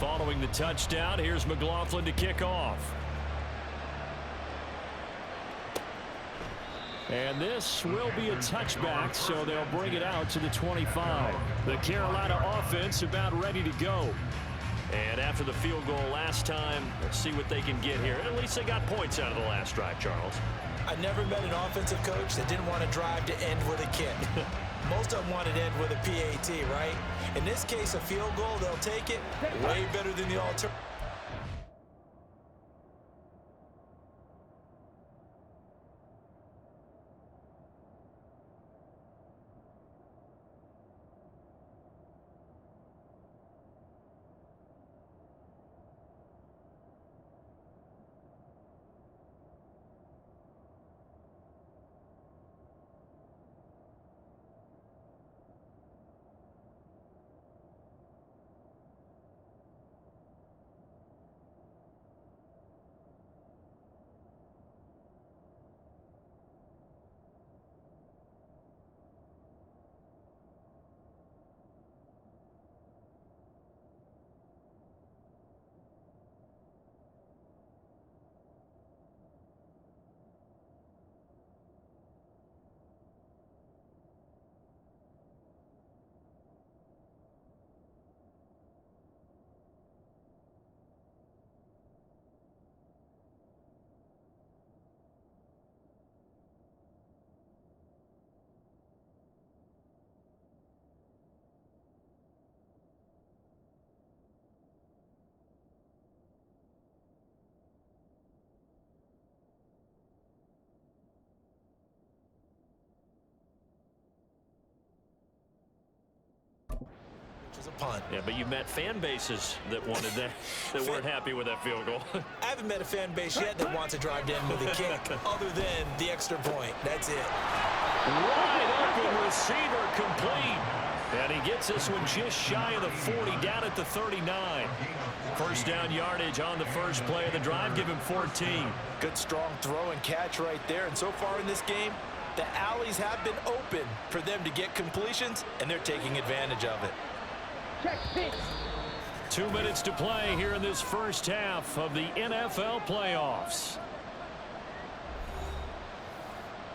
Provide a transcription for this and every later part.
Following the touchdown, here's McLaughlin to kick off. And this will be a touchback, so they'll bring it out to the 25. The Carolina offense about ready to go. And after the field goal last time, let's see what they can get here. At least they got points out of the last drive, Charles. I never met an offensive coach that didn't want to drive to end with a kick. Most of them wanted to end with a PAT, right? In this case, a field goal, they'll take it way better than the alternative. Is a punt. Yeah, but you met fan bases that wanted that, that weren't happy with that field goal. I haven't met a fan base yet that wants to drive in with a kick other than the extra point. That's it. Wide open receiver complete. And he gets this one just shy of the 40, down at the 39. First down yardage on the first play of the drive. Give him 14. Good strong throw and catch right there. And so far in this game, the alleys have been open for them to get completions, and they're taking advantage of it. 2 minutes to play here in this first half of the NFL playoffs.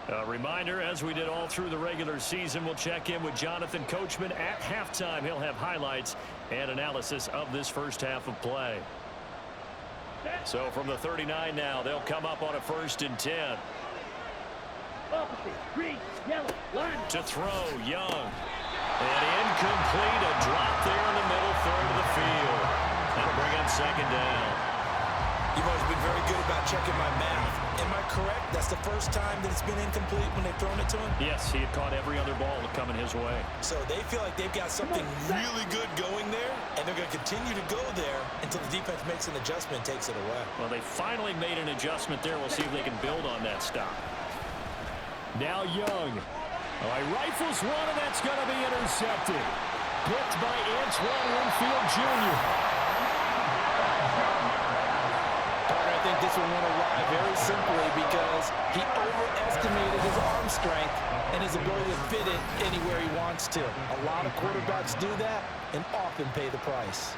A reminder, as we did all through the regular season, we'll check in with Jonathan Coachman at halftime. He'll have highlights and analysis of this first half of play. So from the 39 now, they'll come up on a 1st and 10. Green, yellow, line. To throw, Young. And incomplete, a drop there in the middle third of the field. That'll bring up 2nd down. You've always been very good about checking my math. Am I correct? That's the first time that it's been incomplete when they've thrown it to him? Yes, he had caught every other ball coming his way. So they feel like they've got something really good going there, and they're going to continue to go there until the defense makes an adjustment and takes it away. Well, they finally made an adjustment there. We'll see if they can build on that stop. Now Young. All right, rifles one, and that's going to be intercepted. Picked by Antoine Winfield Jr. I think this one went awry very simply because he overestimated his arm strength and his ability to fit it anywhere he wants to. A lot of quarterbacks do that and often pay the price.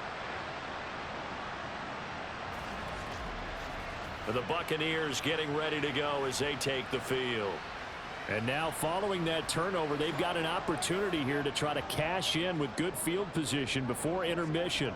The Buccaneers getting ready to go as they take the field. And now following that turnover, they've got an opportunity here to try to cash in with good field position before intermission.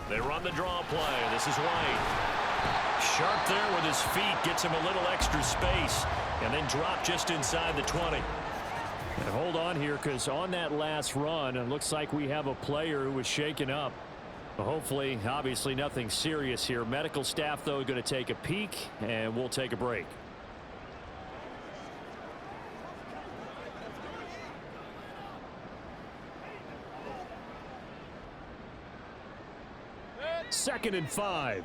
They run the draw play. This is White. Sharp there with his feet. Gets him a little extra space. And then drop just inside the 20. And hold on here, because on that last run, it looks like we have a player who was shaken up. Hopefully, obviously nothing serious here. Medical staff, though, going to take a peek, and we'll take a break. 2nd and 5.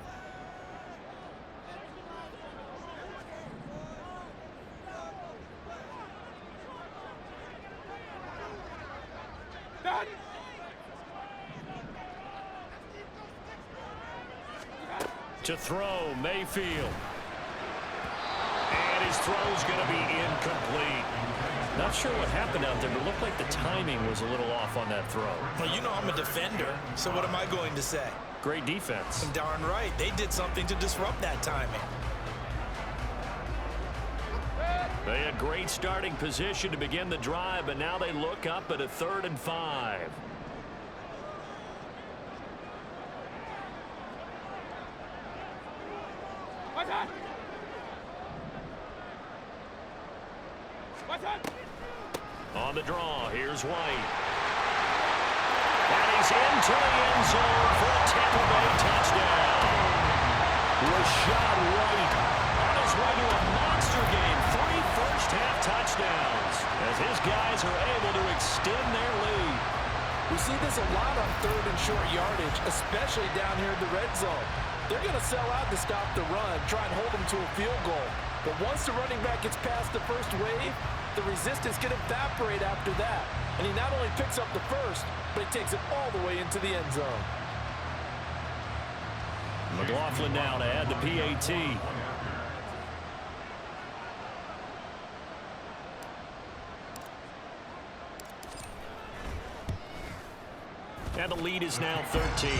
To throw, Mayfield. And his throw's going to be incomplete. Not sure what happened out there, but it looked like the timing was a little off on that throw. Well, you know I'm a defender, so what am I going to say? Great defense. Darn right. They did something to disrupt that timing. They had great starting position to begin the drive, but now they look up at a 3rd and 5. On the draw, here's White. And he's into the end zone for a Tampa Bay touchdown. Rashad White on his way to a monster game. 3 first-half touchdowns as his guys are able to extend their lead. We see this a lot on 3rd and short yardage, especially down here in the red zone. They're going to sell out to stop the run, try and hold them to a field goal. But once the running back gets past the first wave, the resistance can evaporate after that. And he not only picks up the first, but he takes it all the way into the end zone. McLaughlin now to add the PAT. And the lead is now 13.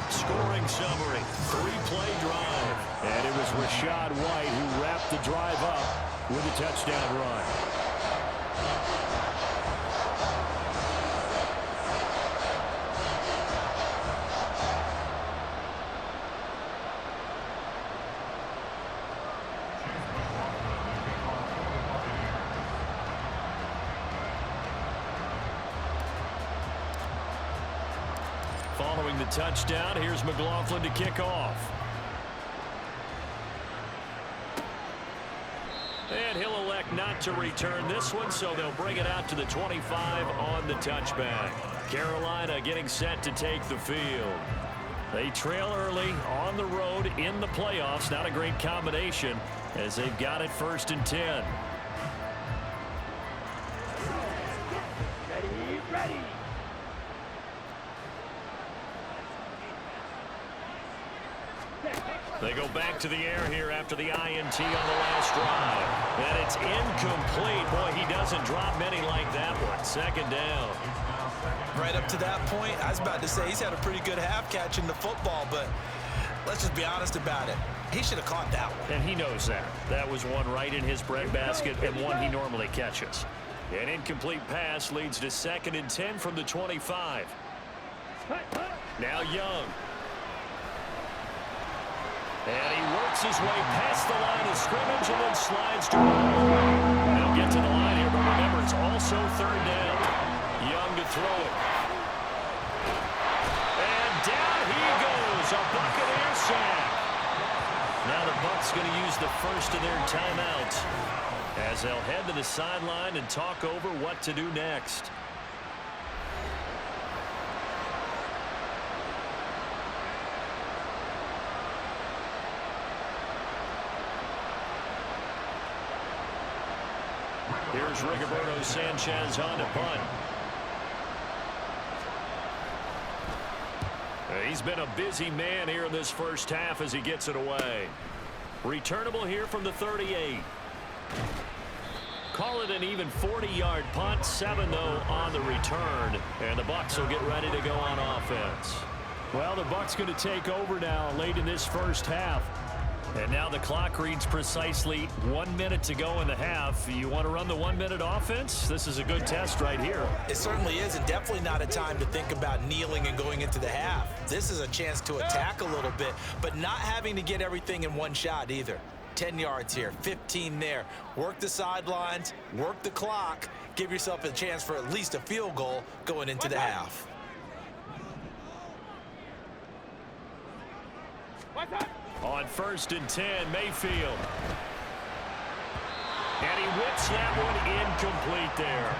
Scoring summary, 3-play drive. And it was Rashad White who wrapped the drive up with a touchdown run. Following the touchdown, here's McLaughlin to kick off. And he'll elect not to return this one, so they'll bring it out to the 25 on the touchback. Carolina getting set to take the field. They trail early on the road in the playoffs. Not a great combination as they've got it 1st and 10. Ready. They go back to the air here after the INT on the last drive. And it's incomplete. Boy, he doesn't drop many like that one. 2nd down. Right up to that point, I was about to say he's had a pretty good half catching the football, but let's just be honest about it. He should have caught that one. And he knows that. That was one right in his breadbasket and one he normally catches. An incomplete pass leads to 2nd and 10 from the 25. Now Young. And he works his way past the line of scrimmage and then slides to right. They'll get to the line here, but remember, it's also 3rd down. Young to throw it. And down he goes, a Buccaneer sack. Now the Bucs going to use the first of their timeouts as they'll head to the sideline and talk over what to do next. Here's Rigoberto Sanchez on to punt. He's been a busy man here in this first half as he gets it away. Returnable here from the 38. Call it an even 40-yard punt. 7, though, on the return. And the Bucs will get ready to go on offense. Well, the Bucs going to take over now late in this first half. And now the clock reads precisely 1 minute to go in the half. You want to run the 1-minute offense? This is a good test right here. It certainly is, and definitely not a time to think about kneeling and going into the half. This is a chance to attack a little bit, but not having to get everything in one shot either. 10 yards here, 15 there. Work the sidelines, work the clock, give yourself a chance for at least a field goal going into the half. On 1st and 10, Mayfield. And he whips that one incomplete there.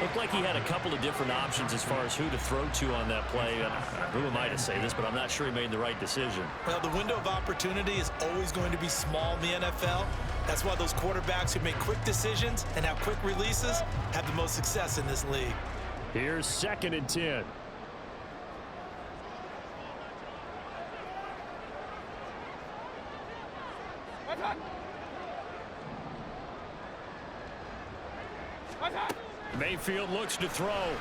Looked like he had a couple of different options as far as who to throw to on that play. And who am I to say this, but I'm not sure he made the right decision. Well, the window of opportunity is always going to be small in the NFL. That's why those quarterbacks who make quick decisions and have quick releases have the most success in this league. Here's 2nd and 10. Mayfield looks to throw.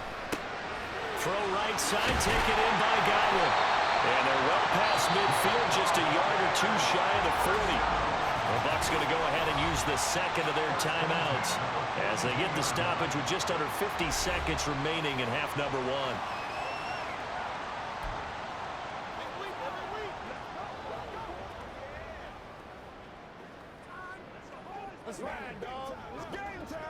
Throw right side, taken in by Godwin. And they're well past midfield, just a yard or two shy of the 40. The Bucs going to go ahead and use the second of their timeouts as they get the stoppage with just under 50 seconds remaining in half number 1. Let's ride, dog. It's game time.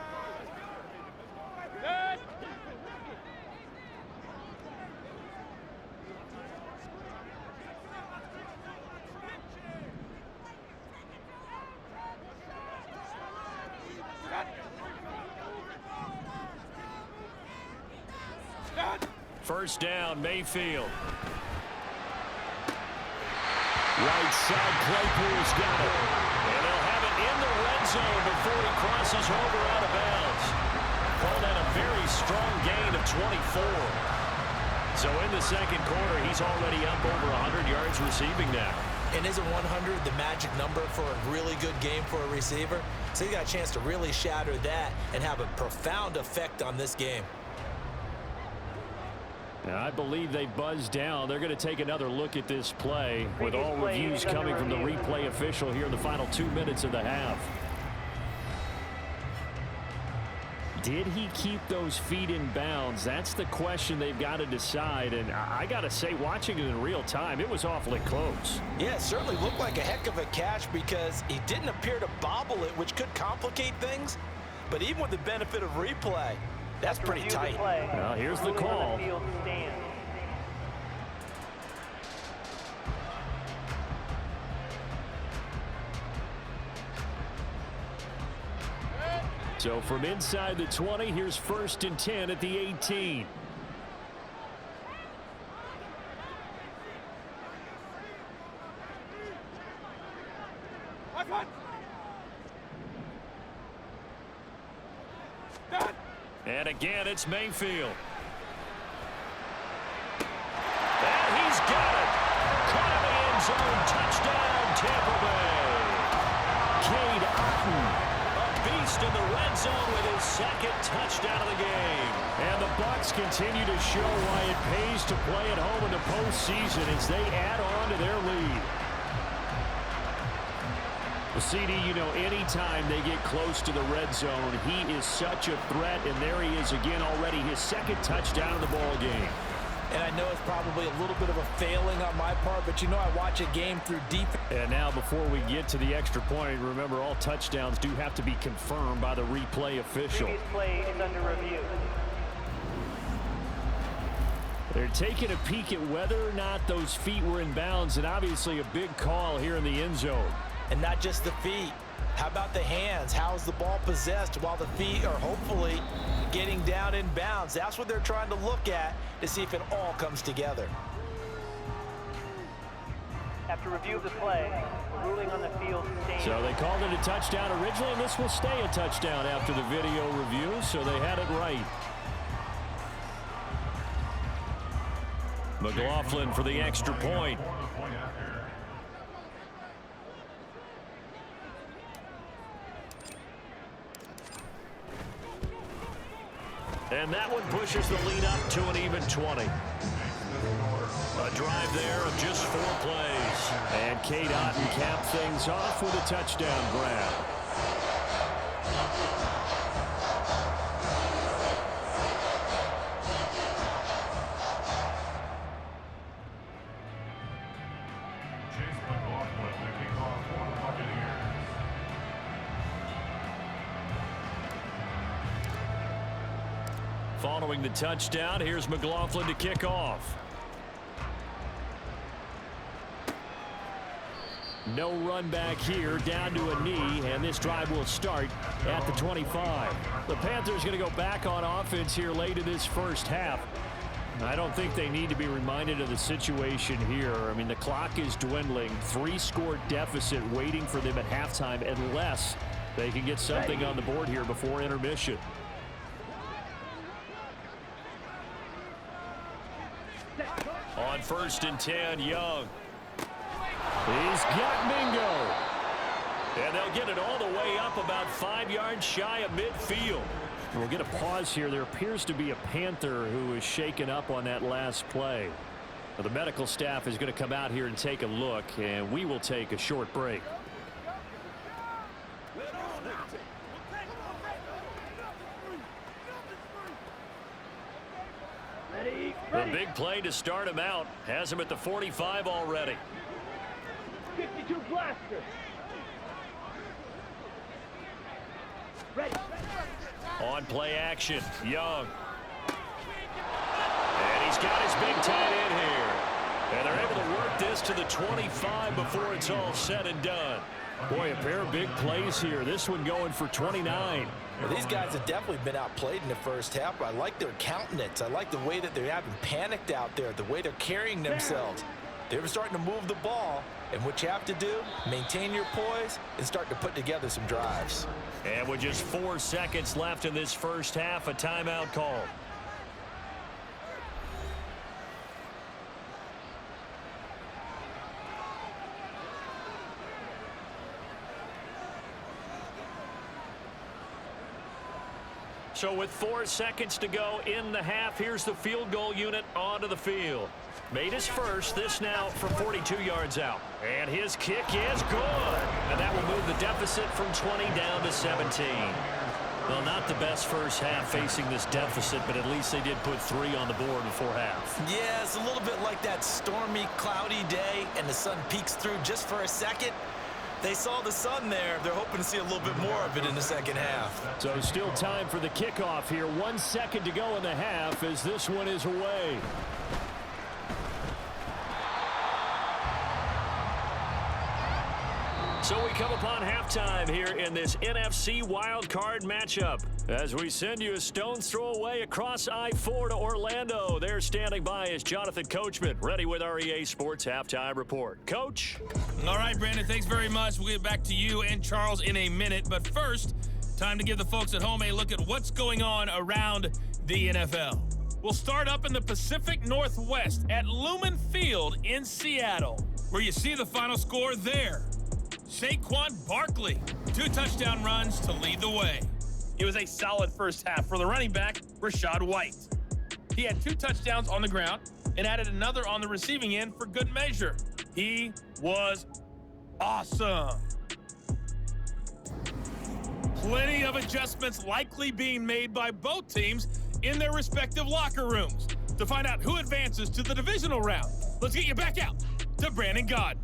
First down, Mayfield. Right side, Claypool's got it. And they'll have it in the red zone before he crosses over out of bounds. Called that a very strong gain of 24. So in the second quarter, he's already up over 100 yards receiving now. And isn't 100 the magic number for a really good game for a receiver? So you got a chance to really shatter that and have a profound effect on this game. Now, I believe they buzzed down. They're going to take another look at this play with all reviews coming from the replay official here in the final 2 minutes of the half. Did he keep those feet in bounds? That's the question they've got to decide. And I got to say, watching it in real time, it was awfully close. Yeah, it certainly looked like a heck of a catch because he didn't appear to bobble it, which could complicate things. But even with the benefit of replay, that's pretty tight. Well, here's the call. So from inside the 20, here's 1st and 10 at the 18. And again, it's Mayfield. And he's got it. Caught in the end zone. Touchdown, Tampa Bay. Cade Otton, a beast in the red zone with his 2nd touchdown of the game. And the Bucs continue to show why it pays to play at home in the postseason as they add on to their lead. Well, CD, you know, anytime they get close to the red zone, he is such a threat, and there he is again already, his 2nd touchdown of the ball game. And I know it's probably a little bit of a failing on my part, but you know I watch a game through deep. And now before we get to the extra point, remember all touchdowns do have to be confirmed by the replay official. Previous play is under review. They're taking a peek at whether or not those feet were in bounds, and obviously a big call here in the end zone. And not just the feet. How about the hands? How is the ball possessed while the feet are hopefully getting down in bounds? That's what they're trying to look at to see if it all comes together. After review of the play, the ruling on the field stands. So they called it a touchdown originally, and this will stay a touchdown after the video review, so they had it right. McLaughlin for the extra point. And that one pushes the lead up to an even 20. A drive there of just 4 plays. And Cade Otton capped things off with a touchdown grab. Following the touchdown, here's McLaughlin to kick off. No run back here, down to a knee, and this drive will start at the 25. The Panthers going to go back on offense here late in this first half. I don't think they need to be reminded of the situation here. I mean, the clock is dwindling. 3-score deficit waiting for them at halftime unless they can get something on the board here before intermission. On 1st and 10, Young. He's got Mingo. And they'll get it all the way up about 5 yards shy of midfield. We'll get a pause here. There appears to be a Panther who is shaken up on that last play. Well, the medical staff is going to come out here and take a look, and we will take a short break. The big play to start him out has him at the 45 already. 52 blaster. Ready. On play action, Young. And he's got his big tight end here. And they're able to work this to the 25 before it's all said and done. Boy, a pair of big plays here. This one going for 29. Well, these guys have definitely been outplayed in the first half, but I like their countenance. I like the way that they're having panicked out there, the way they're carrying themselves. They were starting to move the ball, and what you have to do, maintain your poise and start to put together some drives. And with just 4 seconds left in this first half, a timeout call. So with 4 seconds to go in the half, here's the field goal unit onto the field. Made his first, this now from 42 yards out. And his kick is good. And that will move the deficit from 20 down to 17. Well, not the best first half facing this deficit, but at least they did put 3 on the board before half. Yeah, it's a little bit like that stormy, cloudy day, and the sun peeks through just for a second. They saw the sun there. They're hoping to see a little bit more of it in the second half. So still time for the kickoff here. 1 second to go in the half as this one is away. So we come upon halftime here in this NFC wildcard matchup as we send you a stone's throw away across I-4 to Orlando. There standing by is Jonathan Coachman, ready with our EA Sports Halftime Report. Coach? All right, Brandon, thanks very much. We'll get back to you and Charles in a minute. But first, time to give the folks at home a look at what's going on around the NFL. We'll start up in the Pacific Northwest at Lumen Field in Seattle, where you see the final score there. Saquon Barkley, 2 touchdown runs to lead the way. It was a solid first half for the running back, Rachaad White. He had 2 touchdowns on the ground and added another on the receiving end for good measure. He was awesome. Plenty of adjustments likely being made by both teams in their respective locker rooms. To find out who advances to the divisional round, let's get you back out to Brandon Gaudin.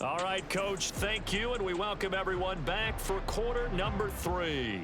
All right, Coach, thank you, and we welcome everyone back for quarter number 3.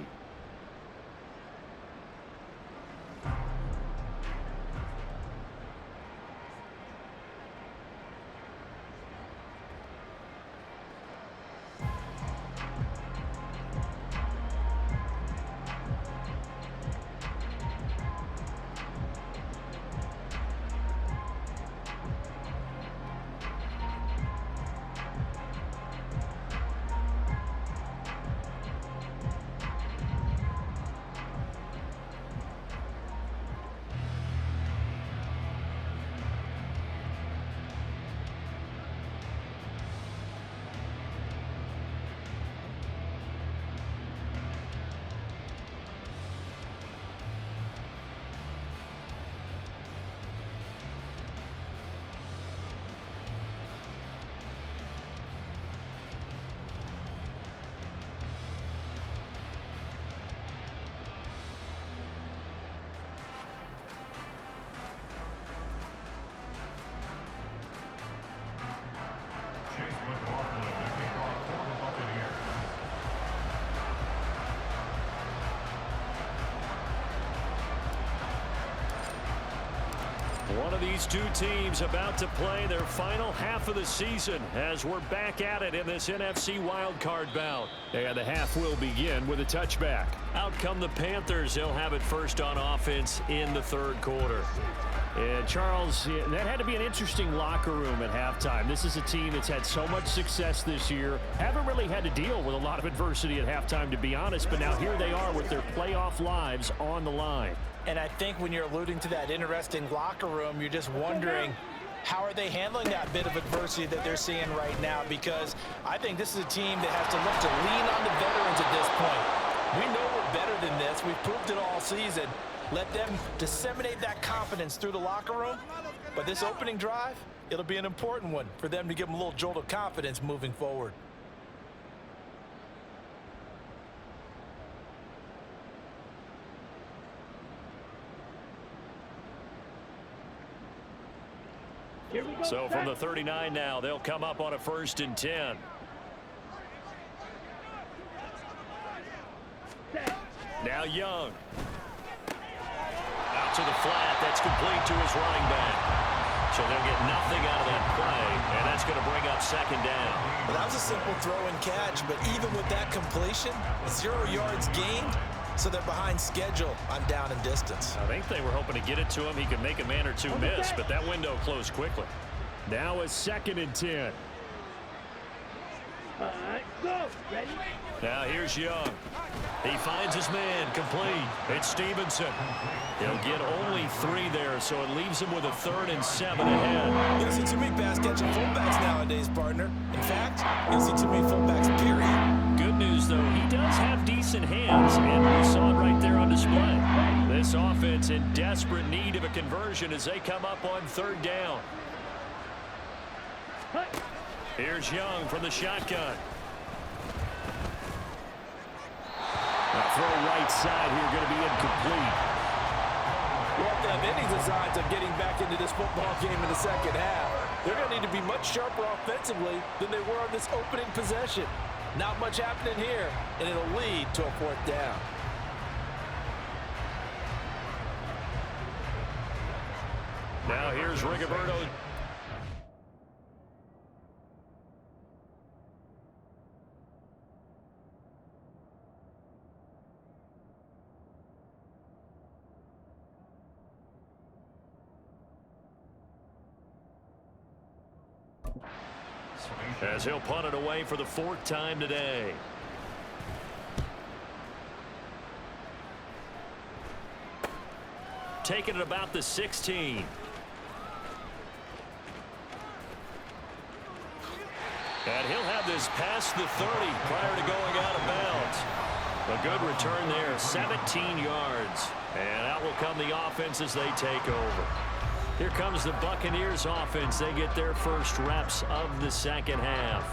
One of these two teams about to play their final half of the season as we're back at it in this NFC wildcard bout. And the half will begin with a touchback. Out come the Panthers. They'll have it first on offense in the third quarter. And Charles, that had to be an interesting locker room at halftime. This is a team that's had so much success this year. Haven't really had to deal with a lot of adversity at halftime, to be honest. But now here they are with their playoff lives on the line. And I think when you're alluding to that interesting locker room, you're just wondering, how are they handling that bit of adversity that they're seeing right now? Because I think this is a team that has to look to lean on the veterans at this point. We know we're better than this. We've proved it all season. Let them disseminate that confidence through the locker room. But this opening drive, it'll be an important one for them to give them a little jolt of confidence moving forward. So from the 39 now, they'll come up on a 1st and 10. Now Young. Out to the flat. That's complete to his running back. So they'll get nothing out of that play, and that's going to bring up 2nd down. Well, that was a simple throw and catch, but even with that completion, 0 yards gained, so they're behind schedule on down and distance. I think they were hoping to get it to him. He could make a man or two miss, but that window closed quickly. Now a 2nd and 10. All right, go. Ready? Now here's Young. He finds his man, complete. It's Stevenson. He'll get only 3 there, so it leaves him with a 3rd and 7 ahead. You don't see too many pass-catching fullbacks nowadays, partner. In fact, you don't see too many fullbacks, period. Good news, though, he does have decent hands, and we saw it right there on display. This offense in desperate need of a conversion as they come up on 3rd down. Here's Young from the shotgun. A throw right side here going to be incomplete. We have to have any designs of getting back into this football game in the second half. They're going to need to be much sharper offensively than they were on this opening possession. Not much happening here, and it'll lead to a 4th down. Now here's Rigoberto. As he'll punt it away for the 4th time today. Taking it about the 16. And he'll have this past the 30 prior to going out of bounds. A good return there, 17 yards. And out will come the offense as they take over. Here comes the Buccaneers offense. They get their first reps of the second half.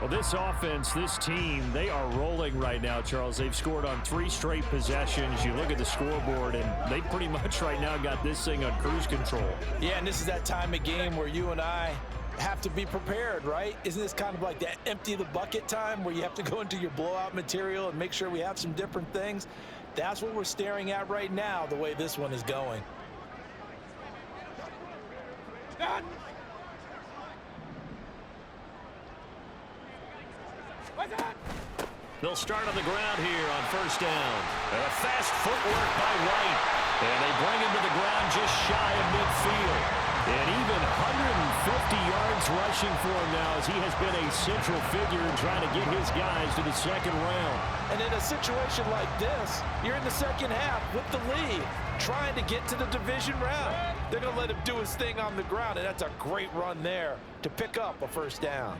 Well, this offense, this team, they are rolling right now, Charles. They've scored on 3 straight possessions. You look at the scoreboard, and they pretty much right now got this thing on cruise control. Yeah, and this is that time of game where you and I have to be prepared, right? Isn't this kind of like that empty the bucket time where you have to go into your blowout material and make sure we have some different things? That's what we're staring at right now, the way this one is going. They'll start on the ground here on 1st down. A fast footwork by White. And they bring him to the ground just shy of midfield. And even 150 yards rushing for him now as he has been a central figure in trying to get his guys to the 2nd round. And in a situation like this, you're in the second half with the lead, trying to get to the division round. They're going to let him do his thing on the ground, and that's a great run there to pick up a 1st down.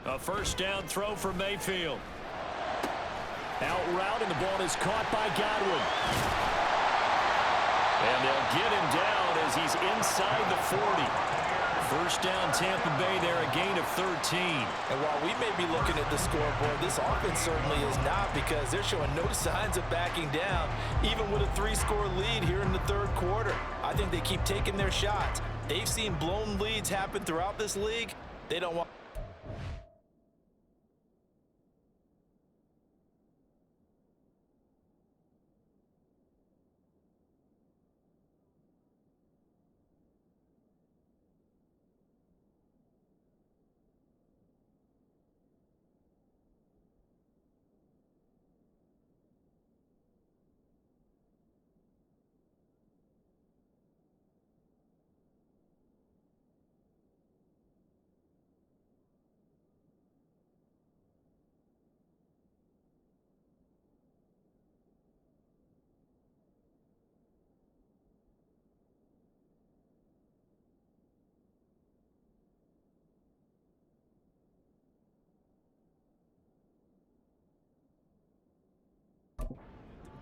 A 1st down throw for Mayfield. Out route, and the ball is caught by Godwin. And they'll get him down as he's inside the 40. 1st down, Tampa Bay there, a gain of 13. And while we may be looking at the scoreboard, this offense certainly is not, because they're showing no signs of backing down, even with a 3-score lead here in the 3rd quarter. I think they keep taking their shots, They've seen blown leads happen throughout this league. They don't want...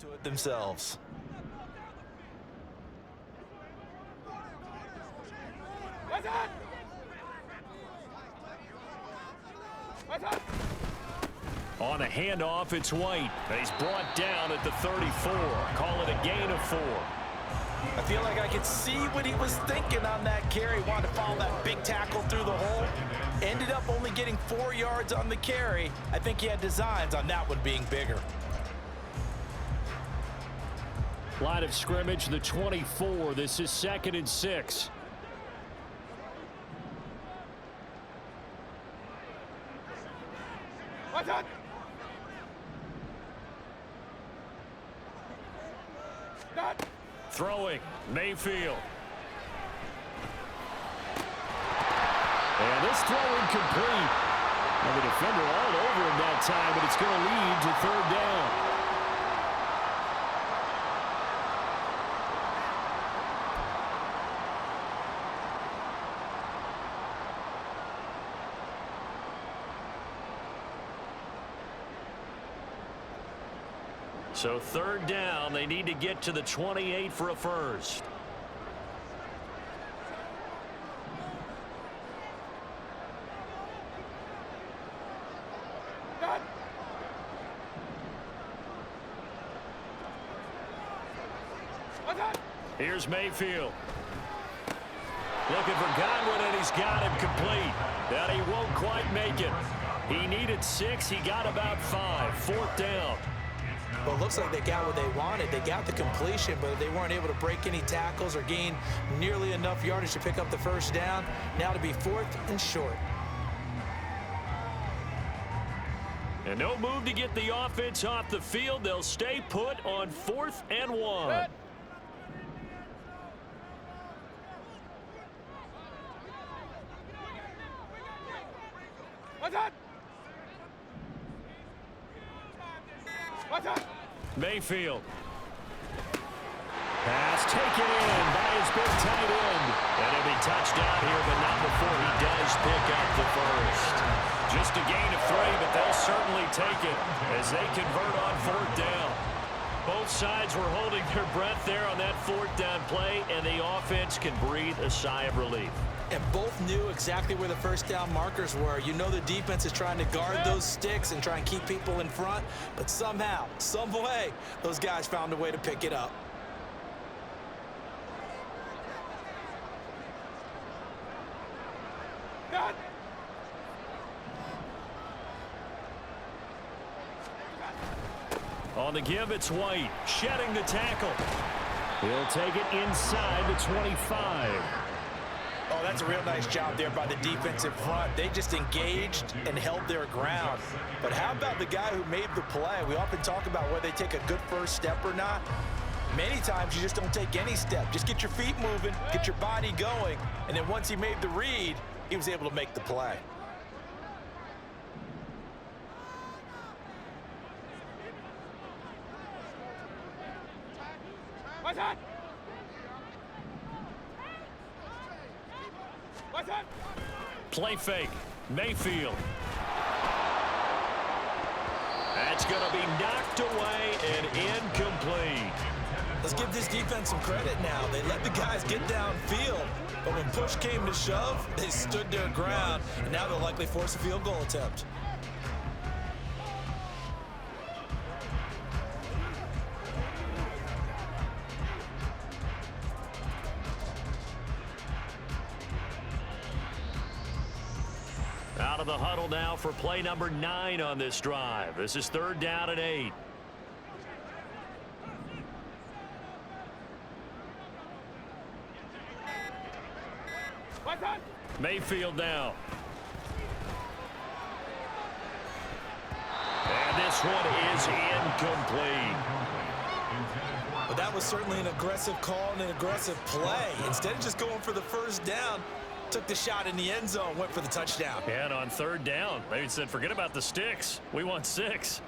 to it themselves. On a handoff, it's White. He's brought down at the 34. Call it a gain of 4. I feel like I could see what he was thinking on that carry. Wanted to follow that big tackle through the hole. Ended up only getting 4 yards on the carry. I think he had designs on that one being bigger. Line of scrimmage, the 24. This is 2nd and 6. Throwing, Mayfield. And this throw incomplete. Now the defender all over him that time, but it's going to lead to 3rd down. So 3rd down, they need to get to the 28 for a first. Here's Mayfield. Looking for Godwin, and he's got him complete. But he won't quite make it. He needed 6. He got about 5. 4th down. Well, it looks like they got what they wanted. They got the completion, but they weren't able to break any tackles or gain nearly enough yardage to pick up the first down. Now to be 4th and short. And no move to get the offense off the field. They'll stay put on 4th and 1. Mayfield. Pass taken in by his big tight end. And he'll be touched down here, but not before he does pick up the first. Just a gain of 3, but they'll certainly take it as they convert on 4th down. Both sides were holding their breath there on that 4th down play, and the offense can breathe a sigh of relief. And both knew exactly where the first down markers were. You know the defense is trying to guard those sticks and try and keep people in front, but somehow, some way, those guys found a way to pick it up. On the give, it's White, shedding the tackle. He'll take it inside the 25. Oh, that's a real nice job there by the defensive front. They just engaged and held their ground. But how about the guy who made the play? We often talk about whether they take a good first step or not. Many times you just don't take any step. Just get your feet moving, get your body going, and then once he made the read, he was able to make the play. Play fake. Mayfield. That's going to be knocked away and incomplete. Let's give this defense some credit now. They let the guys get downfield, but when push came to shove, they stood their ground, and now they'll likely force a field goal attempt. out of the huddle now for play number 9 on this drive. This is 3rd down and 8. Mayfield now. And this one is incomplete. Well, that was certainly an aggressive call and an aggressive play. Instead of just going for the first down, took the shot in the end zone, went for the touchdown. And on 3rd down, they said, forget about the sticks. We want 6.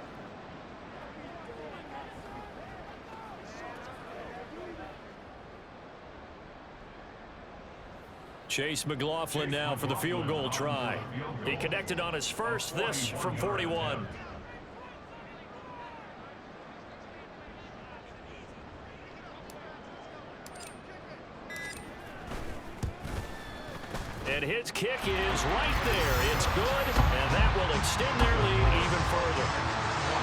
Chase McLaughlin now for the field goal try. He connected on his first, this from 41. And his kick is right there. It's good, and that will extend their lead even further.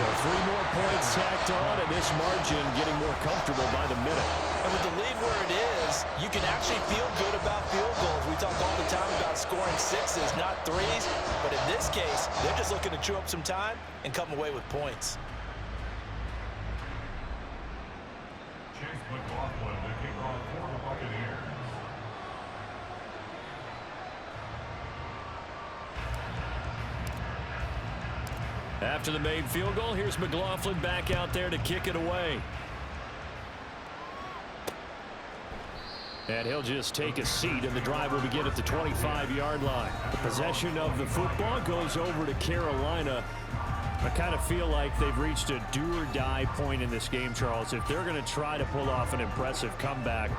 Well, 3 more points tacked on, and this margin getting more comfortable by the minute. And with the lead where it is, you can actually feel good about field goals. We talk all the time about scoring 6s, not 3s. But in this case, they're just looking to chew up some time and come away with points. Chase McLaughlin, the kickoff for the Buccaneers. After the made field goal, here's McLaughlin back out there to kick it away. And he'll just take a seat, and the drive will begin at the 25-yard line. The possession of the football goes over to Carolina. I kind of feel like they've reached a do-or-die point in this game, Charles. If they're going to try to pull off an impressive comeback,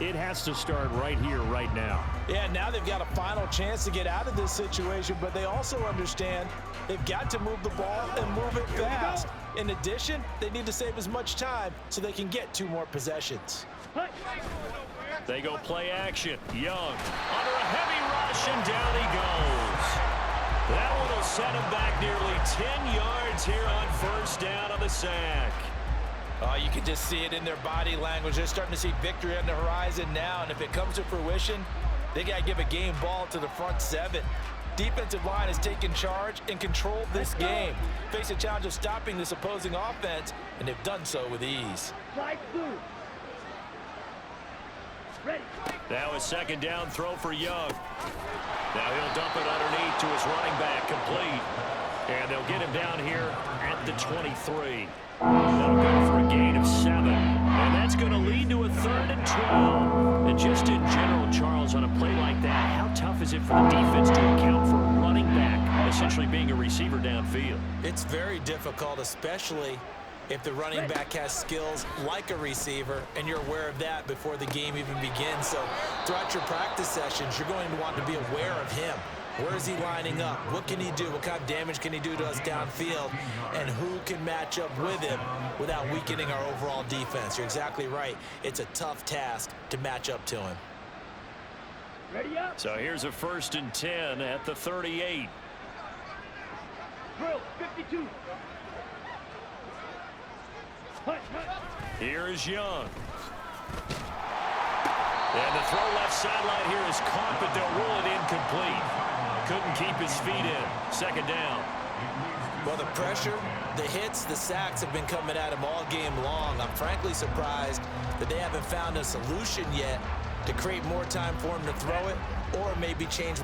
it has to start right here, right now. Yeah, now they've got a final chance to get out of this situation, but they also understand they've got to move the ball and move it fast. In addition, they need to save as much time so they can get 2 more possessions. They go play action. Young under a heavy rush, and down he goes. That one will set him back nearly 10 yards here on 1st down on the sack. Oh, you can just see it in their body language. They're starting to see victory on the horizon now, and if it comes to fruition, they got to give a game ball to the front 7. Defensive line has taken charge and controlled this game. Face a challenge of stopping this opposing offense, and they've done so with ease. Now a 2nd down throw for Young. Now he'll dump it underneath to his running back, complete. And they'll get him down here at the 23. That'll go for a gain of 7. And that's going to lead to a 3rd and 12. And just in general, Charles, on a play like that, how tough is it for the defense to account for a running back essentially being a receiver downfield? It's very difficult, especially if the running back has skills like a receiver, and you're aware of that before the game even begins. So throughout your practice sessions, you're going to want to be aware of him. Where is he lining up? What can he do? What kind of damage can he do to us downfield? And who can match up with him without weakening our overall defense? You're exactly right. It's a tough task to match up to him. Ready up. So here's a 1st and 10 at the 38. Drill, 52. Here is Young. And the throw left sideline here is caught, but they'll rule it incomplete. Couldn't keep his feet in. 2nd down. Well, the pressure, the hits, the sacks have been coming at him all game long. I'm frankly surprised that they haven't found a solution yet to create more time for him to throw it, or maybe change.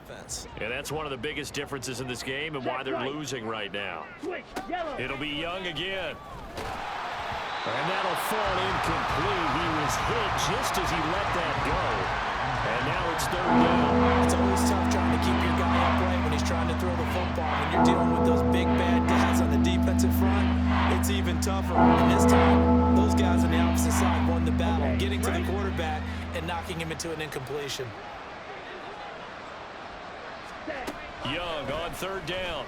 offense. And that's one of the biggest differences in this game and why they're losing right now. It'll be Young again. And that'll fall incomplete. He was hit just as he let that go. And now it's third down. It's always tough trying to keep your guy upright when he's trying to throw the football. When you're dealing with those big bad guys on the defensive front, it's even tougher. And this time, those guys on the opposite side won the battle, getting to the quarterback and knocking him into an incompletion. Young on third down.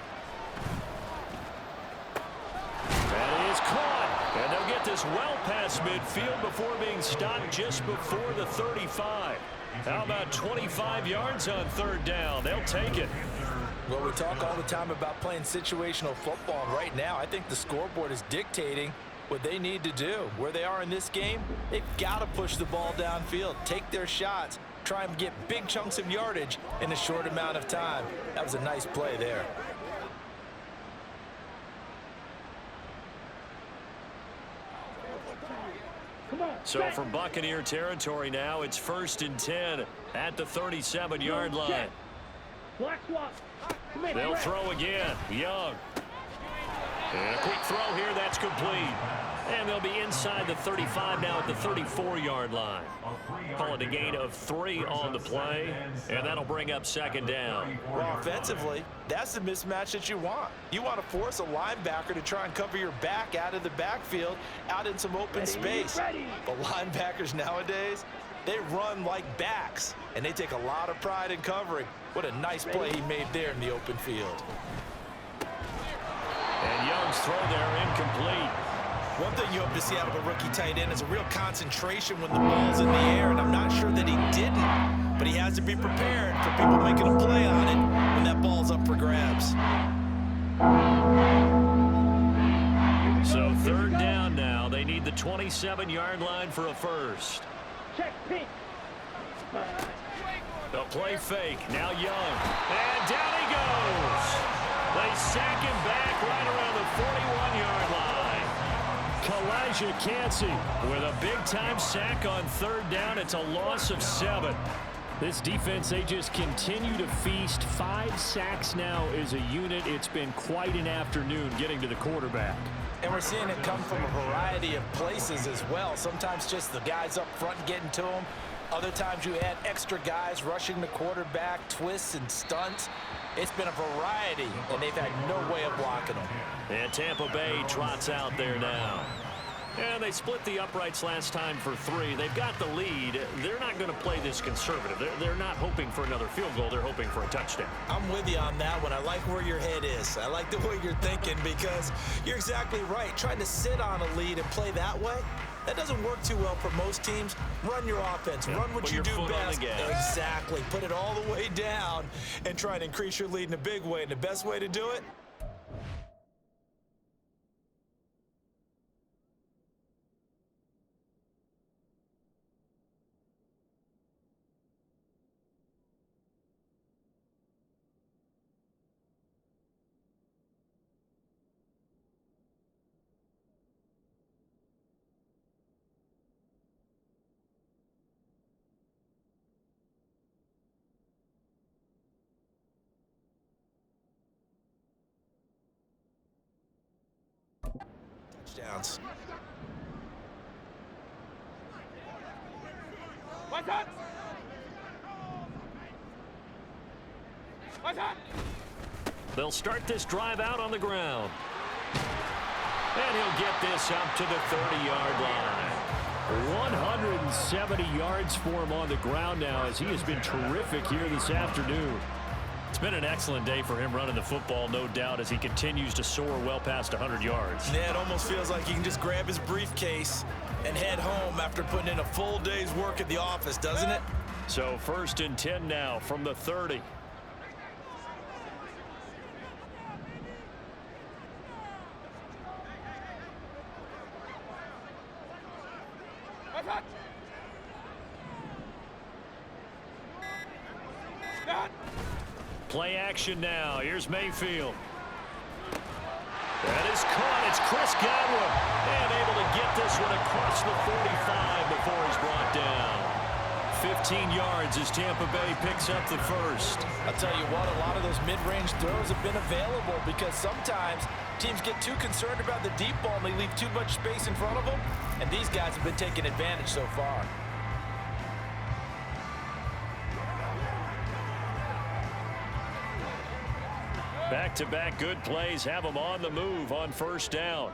That is caught. And they'll get this well past midfield before being stopped just before the 35. How about 25 yards on third down? They'll take it. Well, we talk all the time about playing situational football. Right now, I think the scoreboard is dictating what they need to do. Where they are in this game, they've got to push the ball downfield, take their shots, try and get big chunks of yardage in a short amount of time. That was a nice play there. So from Buccaneer territory now, it's 1st and 10 at the 37-yard line. They'll throw again. Young. And a quick throw here. That's complete. And they'll be inside the 35 now at the 34-yard line. Call it a gain of 3 on the play, and that'll bring up second down. Well, offensively, that's the mismatch that you want. You want to force a linebacker to try and cover your back out of the backfield, out in some open space. But linebackers nowadays, they run like backs, and they take a lot of pride in covering. What a nice play he made there in the open field. And Young's throw there incomplete. One thing you hope to see out of a rookie tight end is a real concentration when the ball's in the air, and I'm not sure that he didn't, but he has to be prepared for people making a play on it when that ball's up for grabs. So third down now. They need the 27-yard line for a first. They'll play fake. Now Young. And down he goes. They sack him back right around the 41-yard line. Kalijah Cansey with a big-time sack on third down. It's a loss of 7. This defense, they just continue to feast. 5 sacks now as a unit. It's been quite an afternoon getting to the quarterback. And we're seeing it come from a variety of places as well. Sometimes just the guys up front getting to him. Other times you add extra guys rushing the quarterback, twists and stunts. It's been a variety, and they've had no way of blocking them. And Tampa Bay trots out there now. And they split the uprights last time for 3. They've got the lead. They're not going to play this conservative. They're not hoping for another field goal. They're hoping for a touchdown. I'm with you on that one. I like where your head is. I like the way you're thinking because you're exactly right. Trying to sit on a lead and play that way, that doesn't work too well for most teams. Run your offense. Yeah, run what put you your do foot on best. the gas. Exactly. Put it all the way down and try and increase your lead in a big way. And the best way to do it, touchdowns. They'll start this drive out on the ground. And he'll get this up to the 30-yard line. 170 yards for him on the ground now as he has been terrific here this afternoon. It's been an excellent day for him running the football, no doubt, as he continues to soar well past 100 yards. Yeah, it almost feels like he can just grab his briefcase and head home after putting in a full day's work at the office, doesn't it? So 1st and 10 now from the 30. Play action now. Here's Mayfield. That is caught. It's Chris Godwin. And able to get this one across the 45 before he's brought down. 15 yards as Tampa Bay picks up the first. I'll tell you what, a lot of those mid-range throws have been available because sometimes teams get too concerned about the deep ball and they leave too much space in front of them, and these guys have been taking advantage so far. Back-to-back good plays have them on the move on first down.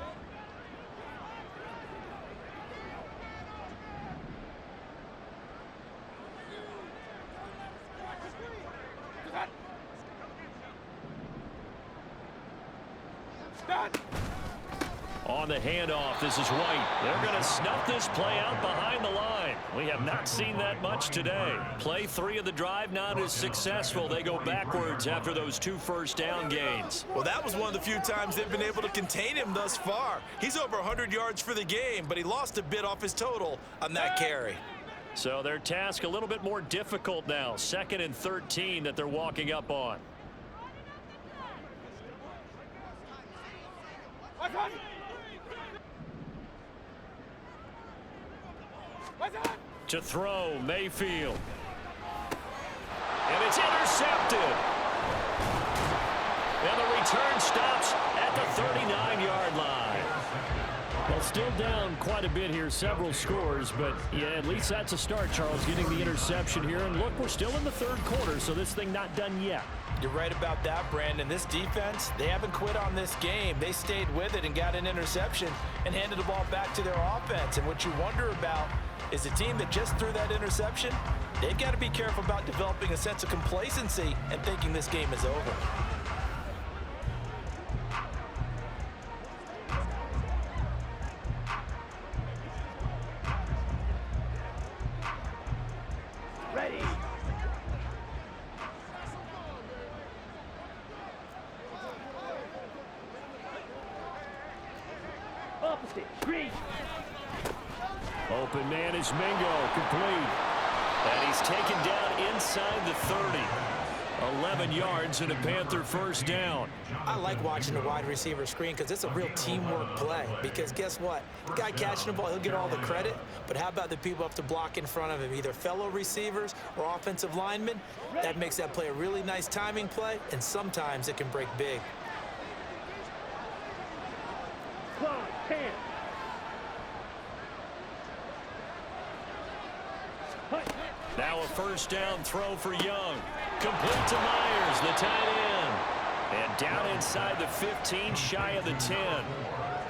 On the handoff, this is White. They're going to snuff this play out behind the line. We have not seen that much today. Play 3 of the drive not as successful. They go backwards after those 2 first down gains. Well, that was one of the few times they've been able to contain him thus far. He's over 100 yards for the game, but he lost a bit off his total on that carry. So their task a little bit more difficult now. 2nd and 13 that they're walking up on. To throw, Mayfield. And it's intercepted. And the return stops at the 39-yard line. Well, still down quite a bit here, several scores, but yeah, at least that's a start, Charles, getting the interception here. And look, we're still in the 3rd quarter, so this thing not done yet. You're right about that, Brandon. This defense, they haven't quit on this game. They stayed with it and got an interception and handed the ball back to their offense. And what you wonder about is a team that just threw that interception, they've got to be careful about developing a sense of complacency and thinking this game is over. Ready. Opposite. Green. Open man is Mingo, complete. And he's taken down inside the 30. 11 yards and a Panther first down. I like watching the wide receiver screen because it's a real teamwork play. Because guess what? The guy catching the ball, he'll get all the credit. But how about the people up to block in front of him, either fellow receivers or offensive linemen? That makes that play a really nice timing play, and sometimes it can break big. Close. Hands. Now a first down throw for Young. Complete to Myers, the tight end. And down inside the 15, shy of the 10.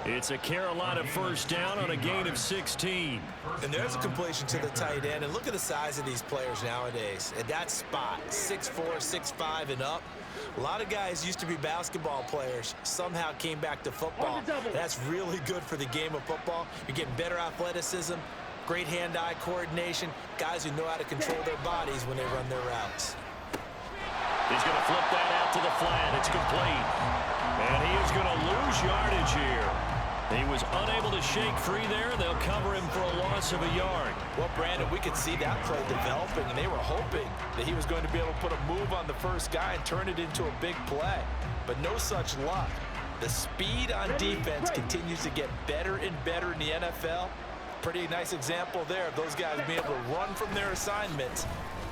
It's a Carolina first down on a gain of 16. And there's a completion to the tight end. And look at the size of these players nowadays. At that spot, 6'4", 6'5", and up. A lot of guys used to be basketball players, somehow came back to football. That's really good for the game of football. You're getting better athleticism, great hand-eye coordination, guys who know how to control their bodies when they run their routes. He's going to flip that out to the flat. It's complete. And he is going to lose yardage here. He was unable to shake free there. They'll cover him for a loss of a yard. Well, Brandon, we could see that play developing, and they were hoping that he was going to be able to put a move on the first guy and turn it into a big play. But no such luck. The speed on defense continues to get better and better in the NFL. Pretty nice example there of those guys being able to run from their assignments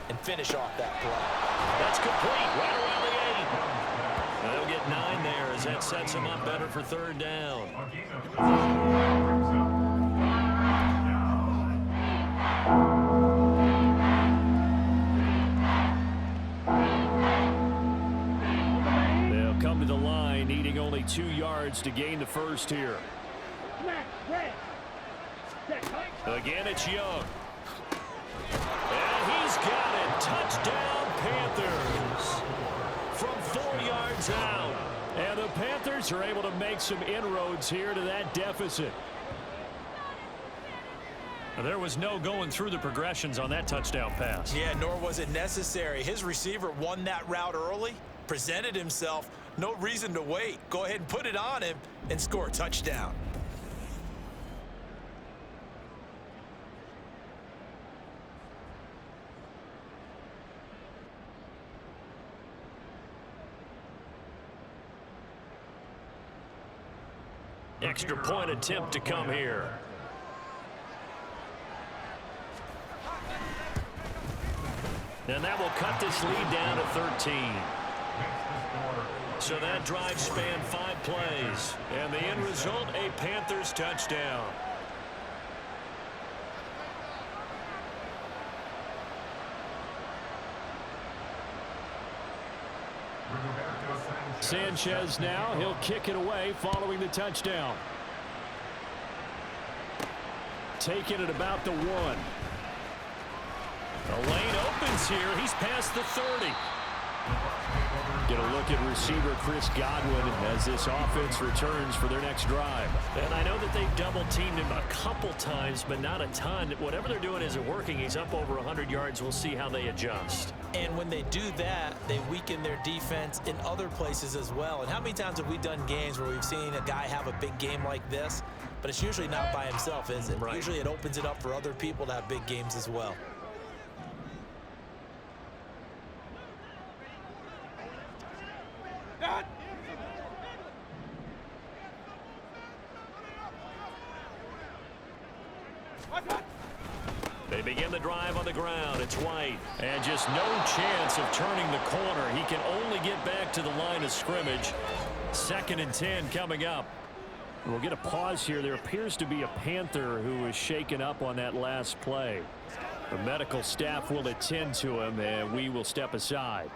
and finish off that play. That's complete right around the 8. They'll get 9 there as that sets them up better for third down. They'll come to the line needing only 2 yards to gain the first here. Again, it's Young. And he's got it. Touchdown, Panthers. From 4 yards out. And the Panthers are able to make some inroads here to that deficit. There was no going through the progressions on that touchdown pass. Yeah, nor was it necessary. His receiver won that route early, presented himself, no reason to wait. Go ahead and put it on him and score a touchdown. Extra point attempt to come here. And that will cut this lead down to 13. So that drive spanned 5 plays. And the end result, a Panthers touchdown. Sanchez now, he'll kick it away following the touchdown. Taking it about the 1. The lane opens here. He's past the 30. Get a look at receiver Chris Godwin as this offense returns for their next drive. And I know that they've double-teamed him a couple times, but not a ton. Whatever they're doing isn't working. He's up over 100 yards. We'll see how they adjust. And when they do that, they weaken their defense in other places as well. And how many times have we done games where we've seen a guy have a big game like this, but it's usually not by himself, is it? Right. Usually it opens it up for other people to have big games as well. They begin the drive on the ground. It's White. And just no chance of turning the corner. He can only get back to the line of scrimmage. 2nd and 10 coming up. We'll get a pause here. There appears to be a Panther who was shaken up on that last play. The medical staff will attend to him, and we will step aside.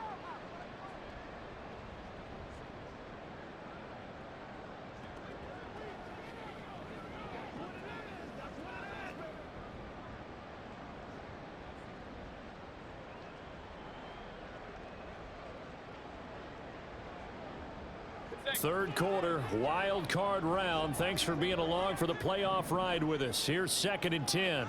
Third quarter, wild card round. Thanks for being along for the playoff ride with us. Here's 2nd and 10.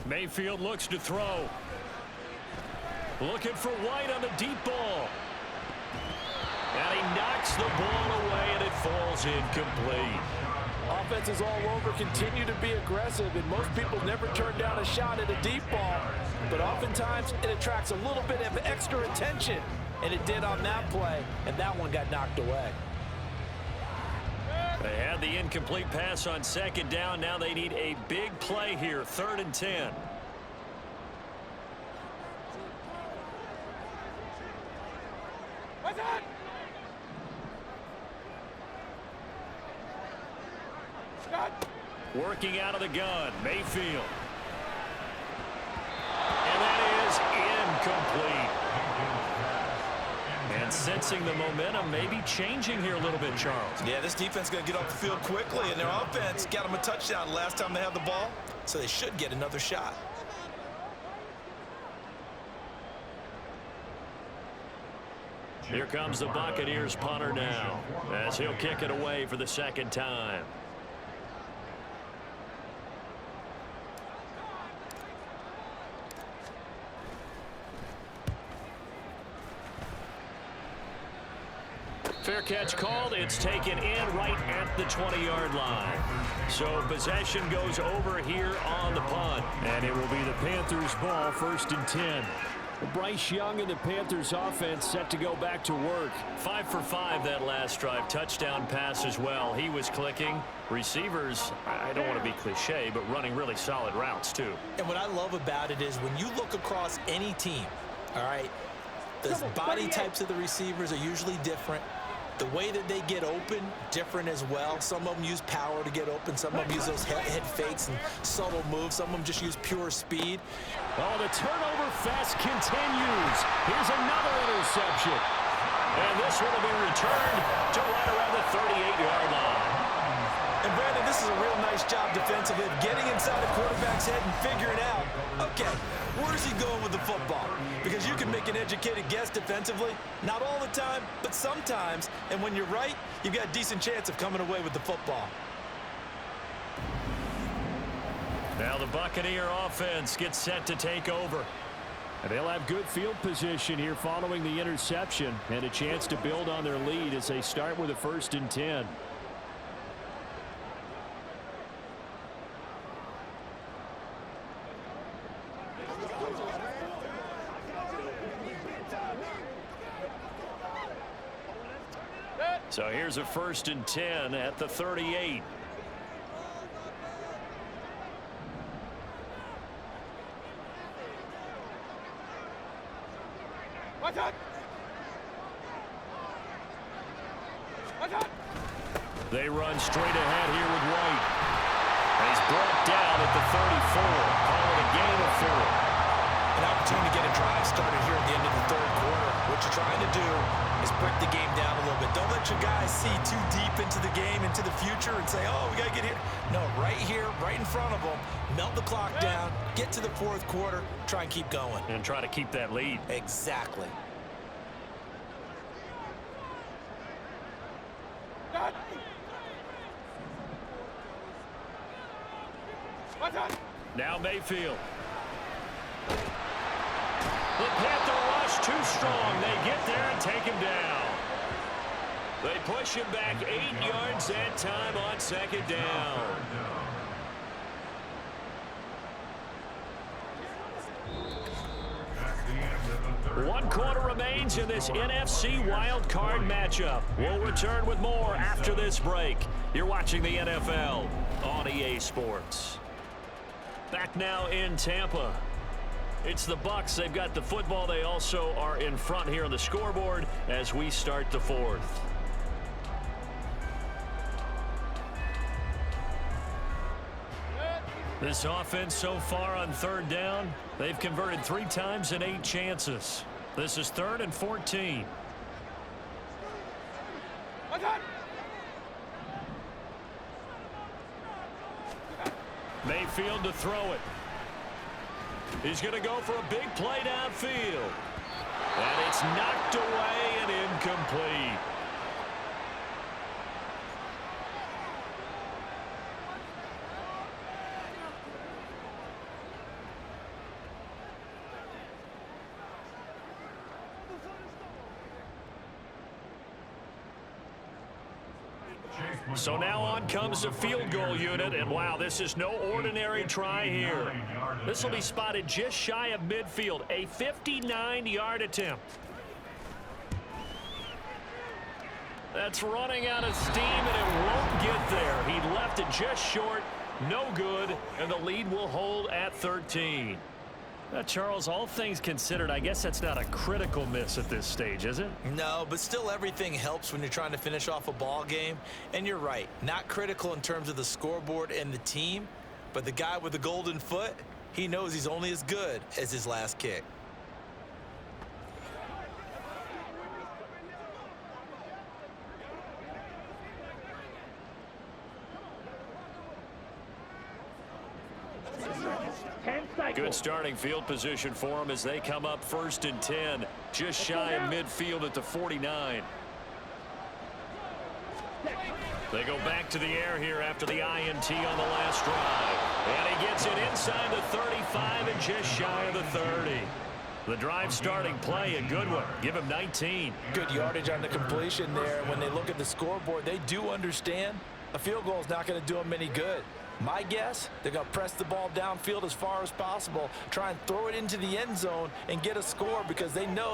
Mayfield looks to throw. Looking for White on the deep ball. And he knocks the ball away, and it falls incomplete. Offenses all over continue to be aggressive, and most people never turn down a shot at a deep ball. But oftentimes, it attracts a little bit of extra attention, and it did on that play, and that one got knocked away. They had the incomplete pass on 2nd down. Now they need a big play here, 3rd and 10. Working out of the gun, Mayfield. And that is incomplete. And sensing the momentum maybe changing here a little bit, Charles. Yeah, this defense is going to get off the field quickly, and their offense got them a touchdown last time they had the ball, so they should get another shot. Here comes the Buccaneers punter now, as he'll kick it away for the 2nd time. Fair catch called. It's taken in right at the 20-yard line. So possession goes over here on the punt. And it will be the Panthers' ball, 1st and 10. Bryce Young and the Panthers offense set to go back to work. 5 for 5 that last drive. Touchdown pass as well. He was clicking. Receivers, I don't want to be cliche, but running really solid routes too. And what I love about it is when you look across any team, all right, the body types of the receivers are usually different. The way that they get open, different as well. Some of them use power to get open. Some of them use those head fakes and subtle moves. Some of them just use pure speed. Oh, the turnover fest continues. Here's another interception. And this one will be returned to right around the 38-yard line. And Brandon, this is a real nice job defensively of getting inside the quarterback's head and figuring out, okay, where's he going with the football? Because you can make an educated guess defensively, not all the time, but sometimes. And when you're right, you've got a decent chance of coming away with the football. Now the Buccaneer offense gets set to take over. And they'll have good field position here following the interception and a chance to build on their lead as they start with a 1st and 10. So here's a 1st and 10 at the 38. They run straight ahead here with White. And he's brought down at the 34. Call it a gain of 4. An opportunity to get a drive started here at the end of the 3rd quarter. What you're trying to do is break the game down a little bit. Don't let your guys see too deep into the game, into the future, and say, oh, we got to get here. No, right here, right in front of them, melt the clock down, get to the 4th quarter, try and keep going. And try to keep that lead. Exactly. Now Mayfield. The Panther rush too strong. They get there and take him down. They push him back 8 yards that time on 2nd down. One quarter remains in this NFC wild card matchup. We'll return with more after this break. You're watching the NFL on EA Sports. Back now in Tampa. It's the Bucs. They've got the football. They also are in front here on the scoreboard as we start the 4th. This offense so far on 3rd down, they've converted 3 times in 8 chances. This is 3rd and 14. Mayfield to throw it. He's going to go for a big play downfield. And it's knocked away and incomplete. So now on comes the field goal unit, and wow, this is no ordinary try here. This will be spotted just shy of midfield, a 59-yard attempt. That's running out of steam, and it won't get there. He left it just short, no good, and the lead will hold at 13. Charles, all things considered, I guess that's not a critical miss at this stage, is it? No, but still everything helps when you're trying to finish off a ball game. And you're right, not critical in terms of the scoreboard and the team, but the guy with the golden foot, he knows he's only as good as his last kick. Good starting field position for them as they come up 1st and 10, just shy of midfield at the 49. They go back to the air here after the INT on the last drive. And he gets it inside the 35 and just shy of the 30. The drive starting play, a good one. Give him 19. Good yardage on the completion there. When they look at the scoreboard, they do understand a field goal is not going to do them any good. My guess, they're going to press the ball downfield as far as possible, try and throw it into the end zone and get a score because they know that